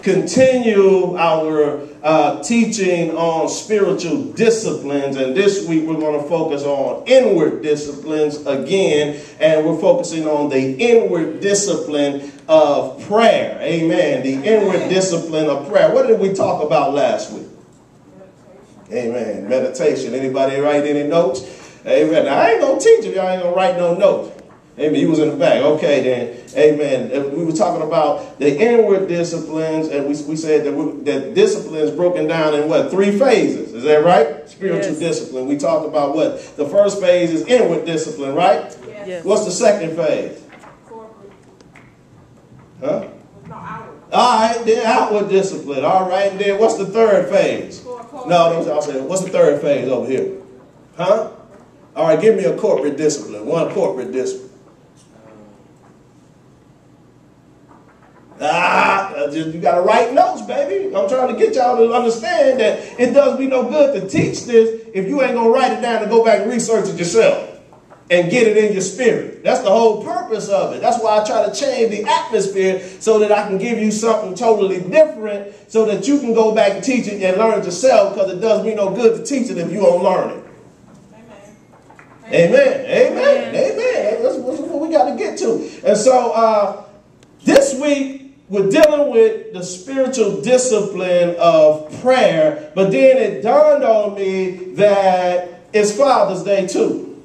continue our teaching on spiritual disciplines, and this week we're going to focus on inward disciplines again, and we're focusing on the inward discipline of prayer. Amen. The inward discipline of prayer. What did we talk about last week? Amen. Meditation. Anybody write any notes? Amen. Now, I ain't going to teach if y'all ain't going to write no notes. Amen. He was in the back. Okay, then. Amen. We were talking about the inward disciplines, and we said that discipline is broken down in what? 3 phases. Is that right? Spiritual discipline. We talked about what? The first phase is inward discipline, right? Yes. What's the second phase? Corporate. Huh? No, outward. All right, then outward discipline. All right, and then what's the third phase? No, I'll say, what's the third phase over here? Huh? All right, give me a corporate discipline. One corporate discipline. You got to write notes, baby. I'm trying to get y'all to understand that it does me no good to teach this if you ain't going to write it down and go back and research it yourself and get it in your spirit. That's the whole purpose of it. That's why I try to change the atmosphere so that I can give you something totally different so that you can go back and teach it and learn it yourself, because it does me no good to teach it if you don't learn it. Amen. Amen. Amen. That's what we got to get to. And so this week, we're dealing with the spiritual discipline of prayer, but then it dawned on me that it's Father's Day too.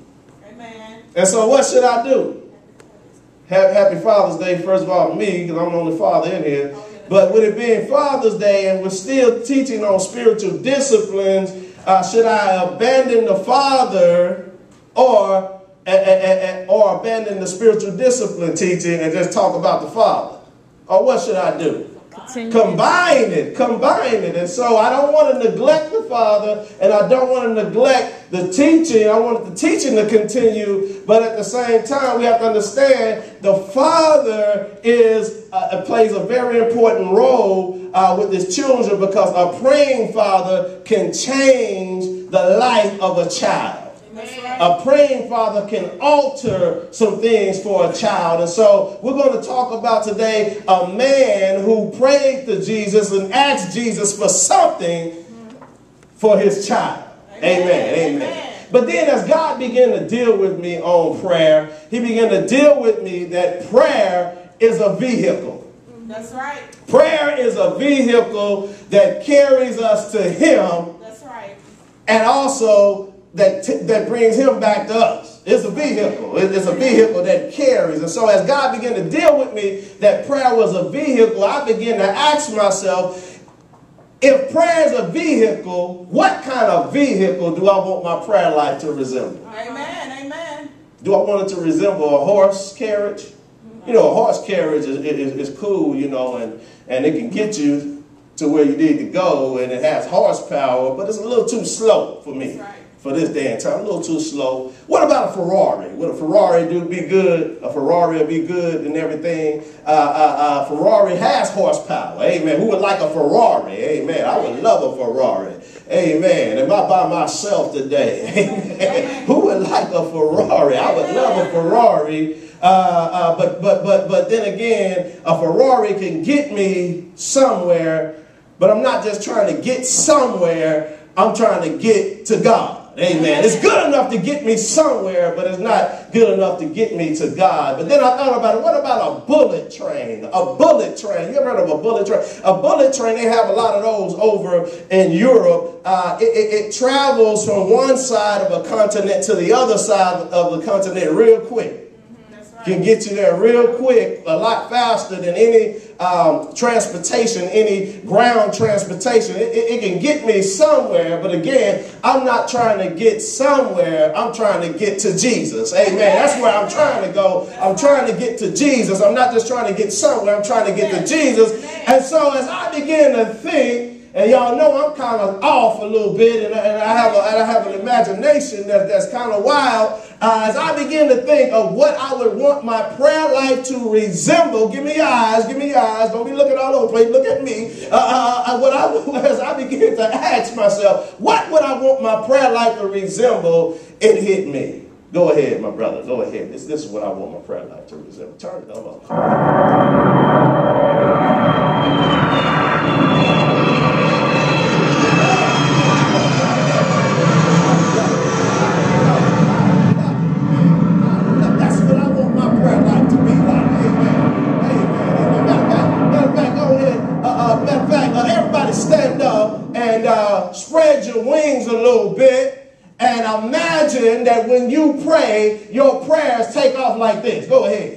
Amen. And so what should I do? Happy Father's Day, first of all, to me, because I'm the only father in here. But with it being Father's Day and we're still teaching on spiritual disciplines, should I abandon the Father or abandon the spiritual discipline teaching and just talk about the Father? Or what should I do? Combine it. And so I don't want to neglect the Father, and I don't want to neglect the teaching. I want the teaching to continue, but at the same time, we have to understand the Father plays a very important role with his children, because a praying father can change the life of a child. A praying father can alter some things for a child. And so we're going to talk about today a man who prayed to Jesus and asked Jesus for something for his child. Amen. Amen. But then as God began to deal with me on prayer, he began to deal with me that prayer is a vehicle. That's right. Prayer is a vehicle that carries us to him. That's right. And also that brings him back to us. It's a vehicle. It's a vehicle that carries. And so as God began to deal with me that prayer was a vehicle, I began to ask myself, if prayer is a vehicle, what kind of vehicle do I want my prayer life to resemble? Amen. Amen. Do I want it to resemble a horse carriage? You know, a horse carriage is cool, you know, and it can get you to where you need to go, and it has horsepower, but it's a little too slow for me. That's right. For this day and time, a little too slow. What about a Ferrari? Would a Ferrari be good? A Ferrari will be good and everything. Ferrari has horsepower. Amen. Who would like a Ferrari? Amen. I would love a Ferrari. Amen. Am I by myself today? Amen. Who would like a Ferrari? I would love a Ferrari. But then again, a Ferrari can get me somewhere, but I'm not just trying to get somewhere. I'm trying to get to God. Amen. It's good enough to get me somewhere, but it's not good enough to get me to God. But then I thought about it. What about a bullet train? A bullet train. You ever heard of a bullet train? A bullet train, they have a lot of those over in Europe. It travels from one side of a continent to the other side of the continent real quick. Can get you there real quick, a lot faster than any transportation, any ground transportation. It can get me somewhere, but again, I'm not trying to get somewhere. I'm trying to get to Jesus. Amen. That's where I'm trying to go. I'm trying to get to Jesus. I'm not just trying to get somewhere. I'm trying to get to Jesus. And so as I begin to think, and y'all know I'm kind of off a little bit, and I have an imagination that's kind of wild. As I begin to think of what I would want my prayer life to resemble, give me eyes, don't be looking all over the place, look at me. As I begin to ask myself, what would I want my prayer life to resemble, it hit me. Go ahead, my brother, go ahead. This is what I want my prayer life to resemble. Turn it on. spread your wings a little bit and imagine that when you pray, your prayers take off like this. Go ahead.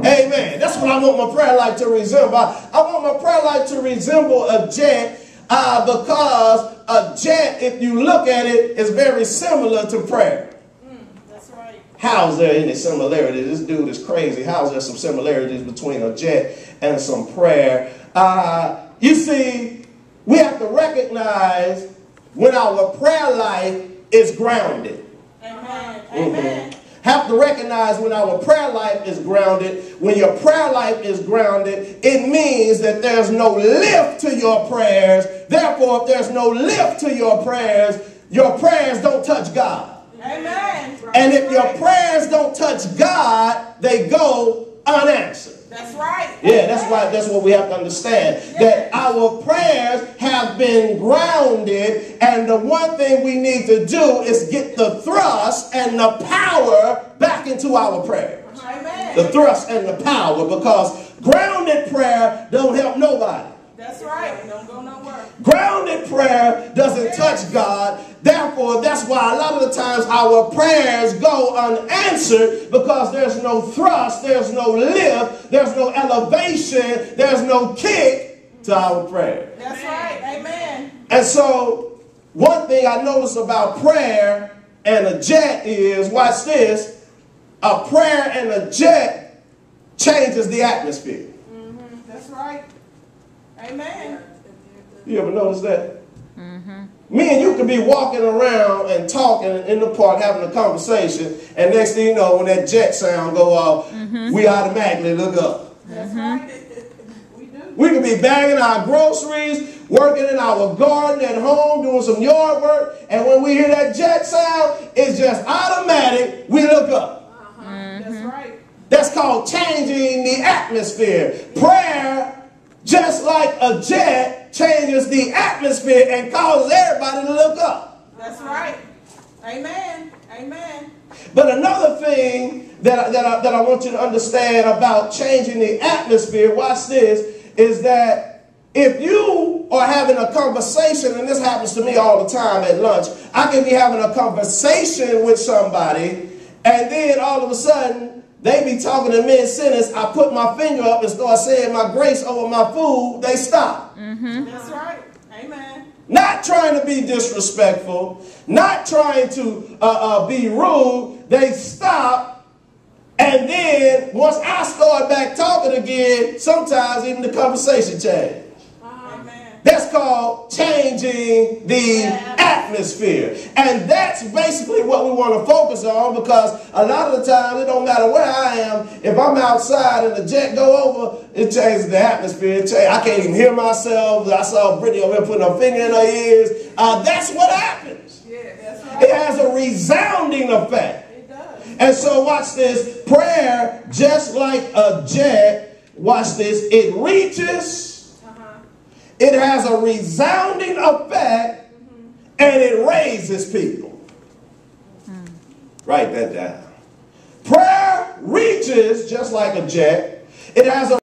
Amen. That's what I want my prayer life to resemble. I want my prayer life to resemble a jet because a jet, if you look at it, is very similar to prayer. That's right. How's there any similarity? This dude is crazy. How's there some similarities between a jet and some prayer? You see, we have to recognize when our prayer life is grounded. Amen. Amen. Have to recognize when our prayer life is grounded. When your prayer life is grounded, it means that there's no lift to your prayers. Therefore, if there's no lift to your prayers don't touch God. Amen. And if your prayers don't touch God, they go unanswered. That's right. Yeah, that's what we have to understand. Yes. That our prayers have been grounded, and the one thing we need to do is get the thrust and the power back into our prayers. Amen. The thrust and the power, because grounded prayer don't help nobody. That's right. Don't go nowhere. Grounded prayer doesn't touch God. Therefore, that's why a lot of the times our prayers go unanswered, because there's no thrust, there's no lift, there's no elevation, there's no kick to our prayer. That's right. Amen. And so, one thing I notice about prayer and a jet is, watch this, a prayer and a jet changes the atmosphere. That's right. Amen. You ever notice that? Me and you could be walking around and talking in the park, having a conversation, and next thing you know, when that jet sound go off, we automatically look up. That's right. We do. We could be bagging our groceries, working in our garden at home, doing some yard work, and when we hear that jet sound, it's just automatic, we look up. That's right. That's called changing the atmosphere. Prayer, just like a jet, changes the atmosphere and causes everybody to look up. That's right. Amen. Amen. But another thing that I want you to understand about changing the atmosphere, watch this, is that if you are having a conversation, and this happens to me all the time at lunch, I can be having a conversation with somebody, and then all of a sudden, they be talking in mid-sentence, I put my finger up and start saying my grace over my food, they stop. That's right. Amen. Not trying to be disrespectful, not trying to be rude, they stop, and then once I start back talking again, sometimes even the conversation changes. Amen. That's called changing the atmosphere. And that's basically what we want to focus on, because a lot of the time, it don't matter where I am, if I'm outside and the jet go over, it changes the atmosphere. I can't even hear myself. I saw Brittany over here putting her finger in her ears. That's what happens. Yeah, that's right. It has a resounding effect. It does. And so watch this. Prayer, just like a jet, watch this, it reaches, it has a resounding effect, and it raises people. Write that down. Prayer reaches, just like a jet. It has a